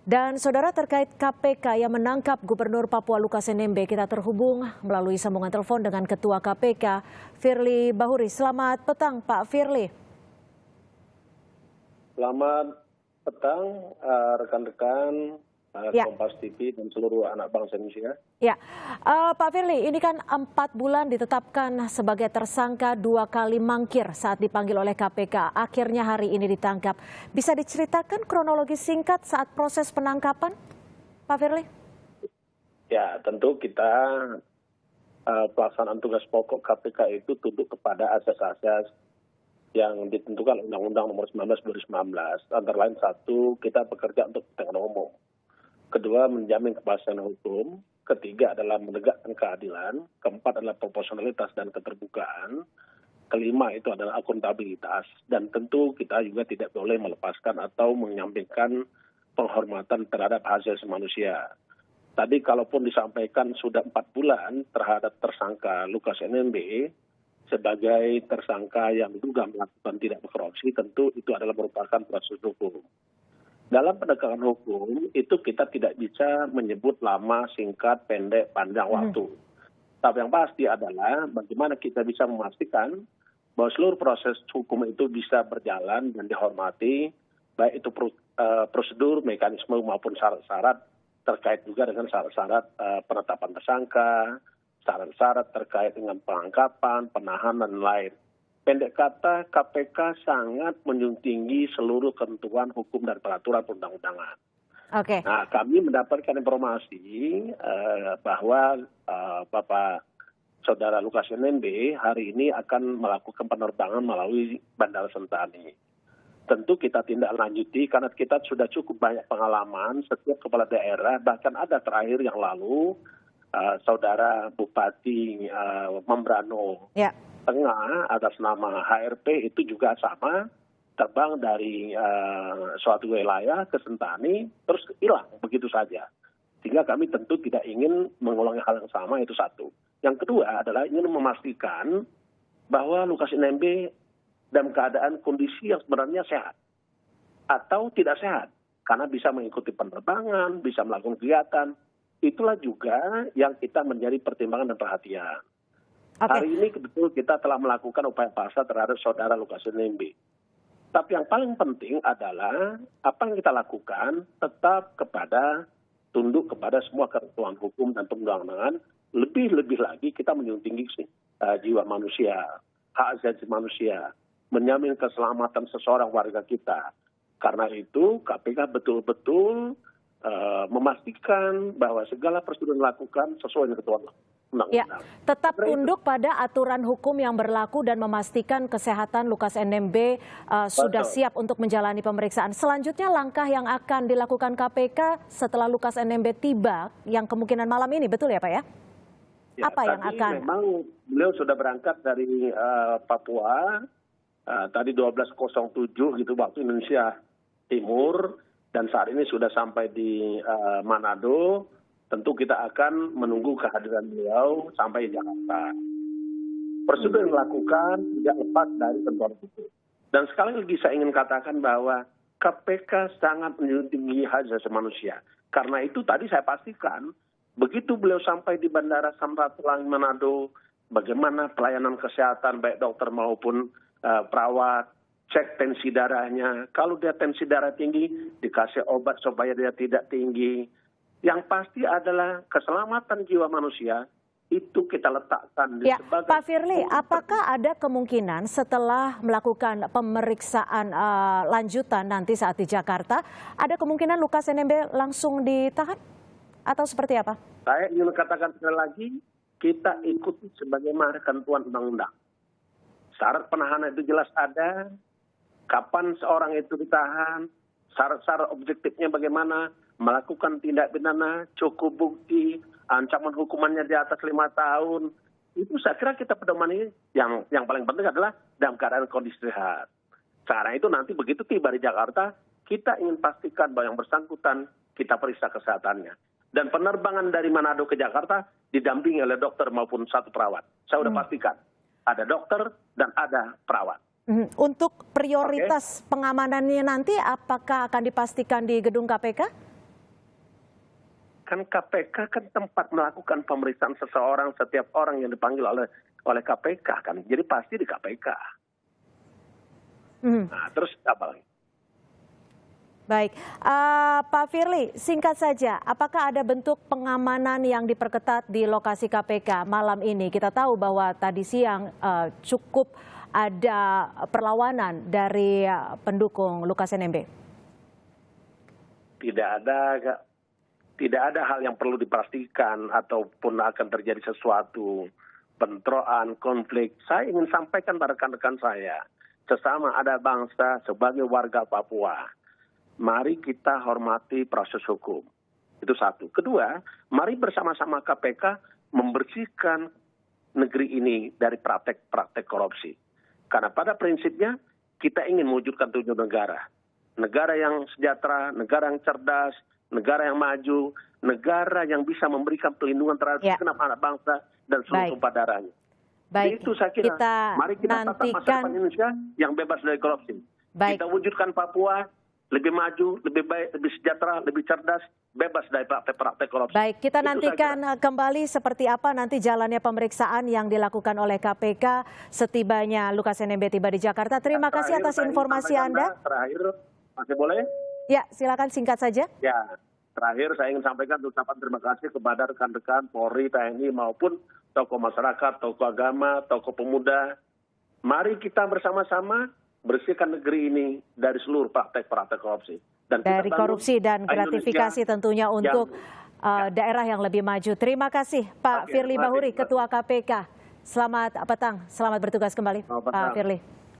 Dan saudara, terkait KPK yang menangkap Gubernur Papua Lukas NMB, kita terhubung melalui sambungan telepon dengan Ketua KPK, Firly Bahuri. Selamat petang, Pak Firly. Selamat petang rekan-rekan Kompas TV dan seluruh anak bangsa Indonesia. Ya, Pak Firly, ini kan 4 bulan ditetapkan sebagai tersangka 2 kali mangkir saat dipanggil oleh KPK. Akhirnya hari ini ditangkap. Bisa diceritakan kronologi singkat saat proses penangkapan, Pak Firly? Ya, tentu kita pelaksanaan tugas pokok KPK itu tunduk kepada asas-asas yang ditentukan Undang-Undang Nomor 19 2019. Antara lain, 1, kita bekerja untuk kepentingan umum. Kedua, menjamin kepastian hukum. Ketiga adalah menegakkan keadilan. Keempat adalah proporsionalitas dan keterbukaan. Kelima itu adalah akuntabilitas. Dan tentu kita juga tidak boleh melepaskan atau menyampingkan penghormatan terhadap hak asasi manusia. Tadi kalaupun disampaikan sudah 4 bulan terhadap tersangka Lukas NMB sebagai tersangka yang diduga melakukan tindak korupsi, tentu itu adalah merupakan proses hukum. Dalam penegakan hukum itu kita tidak bisa menyebut lama, singkat, pendek, panjang waktu. Tapi yang pasti adalah bagaimana kita bisa memastikan bahwa seluruh proses hukum itu bisa berjalan dan dihormati, baik itu prosedur, mekanisme maupun syarat-syarat terkait juga dengan syarat-syarat penetapan tersangka, syarat-syarat terkait dengan penangkapan, penahanan, dan lain. Pendek kata, KPK sangat menjunjung tinggi seluruh ketentuan hukum dan peraturan perundang-undangan. Oke. Nah, kami mendapatkan informasi bahwa Bapak Saudara Lukas NMB hari ini akan melakukan penerbangan melalui Bandara Sentani. Tentu kita tindak lanjuti karena kita sudah cukup banyak pengalaman setiap kepala daerah, bahkan ada terakhir yang lalu Saudara Bupati Membrano. Ya. Tengah atas nama HRP itu juga sama, terbang dari suatu wilayah ke Sentani terus hilang begitu saja. Sehingga kami tentu tidak ingin mengulangi hal yang sama, itu satu. Yang kedua adalah ingin memastikan bahwa Lukas NMB dalam keadaan kondisi yang sebenarnya sehat atau tidak sehat, karena bisa mengikuti penerbangan, bisa melakukan kegiatan. Itulah juga yang kita menjadi pertimbangan dan perhatian. Okay. Hari ini betul kita telah melakukan upaya paksa terhadap Saudara Lukas NMB. Tapi yang paling penting adalah apa yang kita lakukan tetap tunduk kepada semua ketentuan hukum dan perundang-undangan. Lebih-lebih lagi kita menjunjung tinggi jiwa manusia, hak asasi manusia, menjamin keselamatan seseorang warga kita. Karena itu KPK betul-betul memastikan bahwa segala prosedur dilakukan sesuai dengan ketentuan undang-undang. Ya, tetap tunduk pada aturan hukum yang berlaku dan memastikan kesehatan Lukas NMB sudah siap untuk menjalani pemeriksaan. Selanjutnya langkah yang akan dilakukan KPK setelah Lukas NMB tiba yang kemungkinan malam ini, betul ya Pak ya? Apa yang akan? Memang beliau sudah berangkat dari Papua tadi 12.07 gitu waktu Indonesia Timur, dan saat ini sudah sampai di Manado. Tentu kita akan menunggu kehadiran beliau sampai di Jakarta. Prosedur yang dilakukan tidak lepas dari ketentuan hukum. Dan sekali lagi saya ingin katakan bahwa KPK sangat menjunjung tinggi hak asasi manusia. Karena itu tadi saya pastikan, begitu beliau sampai di Bandara Samratulangi Manado, bagaimana pelayanan kesehatan baik dokter maupun perawat, cek tensi darahnya. Kalau dia tensi darah tinggi, dikasih obat supaya dia tidak tinggi. Yang pasti adalah keselamatan jiwa manusia itu kita letakkan di sebagai... Pak Firly, apakah ada kemungkinan setelah melakukan pemeriksaan lanjutan nanti saat di Jakarta, ada kemungkinan Lukas NMB langsung ditahan? Atau seperti apa? Saya ingin katakan sekali lagi, kita ikuti sebagaimana ketentuan undang-undang. Syarat penahanan itu jelas ada, kapan seorang itu ditahan, syarat-syarat objektifnya bagaimana, melakukan tindak pidana, cukup bukti, ancaman hukumannya di atas 5 tahun. Itu saya kira kita pedoman ini yang paling penting adalah dalam keadaan kondisi sehat. Karena itu nanti begitu tiba di Jakarta, kita ingin pastikan bahwa yang bersangkutan kita periksa kesehatannya. Dan penerbangan dari Manado ke Jakarta didampingi oleh dokter maupun satu perawat. Saya sudah pastikan ada dokter dan ada perawat. Untuk prioritas pengamanannya nanti apakah akan dipastikan di gedung KPK? kan KPK kan tempat melakukan pemeriksaan seseorang, setiap orang yang dipanggil oleh KPK kan. Jadi pasti di KPK. Nah, terus apa lagi? Baik, Pak Firly, singkat saja, apakah ada bentuk pengamanan yang diperketat di lokasi KPK malam ini? Kita tahu bahwa tadi siang cukup ada perlawanan dari pendukung Lukas NMB. Tidak ada hal yang perlu dipastikan ataupun akan terjadi sesuatu bentrokan, konflik. Saya ingin sampaikan pada rekan-rekan saya, sesama ada bangsa sebagai warga Papua. Mari kita hormati proses hukum. Itu satu. Kedua, mari bersama-sama KPK membersihkan negeri ini dari praktek-praktek korupsi. Karena pada prinsipnya kita ingin mewujudkan 7 negara. Negara yang sejahtera, negara yang cerdas, negara yang maju, negara yang bisa memberikan pelindungan terhadap segenap anak bangsa dan seluruh tumpah darahnya. Baik, itu saya kira. Mari kita tatap masa depan Indonesia yang bebas dari korupsi. Kita wujudkan Papua lebih maju, lebih baik, lebih sejahtera, lebih cerdas, bebas dari praktek-praktek korupsi. Baik, kita nantikan kembali seperti apa nanti jalannya pemeriksaan yang dilakukan oleh KPK setibanya Lukas NMB tiba di Jakarta. Terima kasih atas informasi Anda. Terakhir, masih boleh? Ya, silakan singkat saja. Ya, terakhir saya ingin sampaikan ucapan terima kasih kepada rekan-rekan Polri, TNI maupun tokoh masyarakat, tokoh agama, tokoh pemuda. Mari kita bersama-sama bersihkan negeri ini dari seluruh praktek-praktek korupsi. Dan dari korupsi dan gratifikasi tentunya untuk daerah yang lebih maju. Terima kasih Pak Firly Bahuri, Ketua KPK. Selamat petang, selamat bertugas kembali Pak Firly.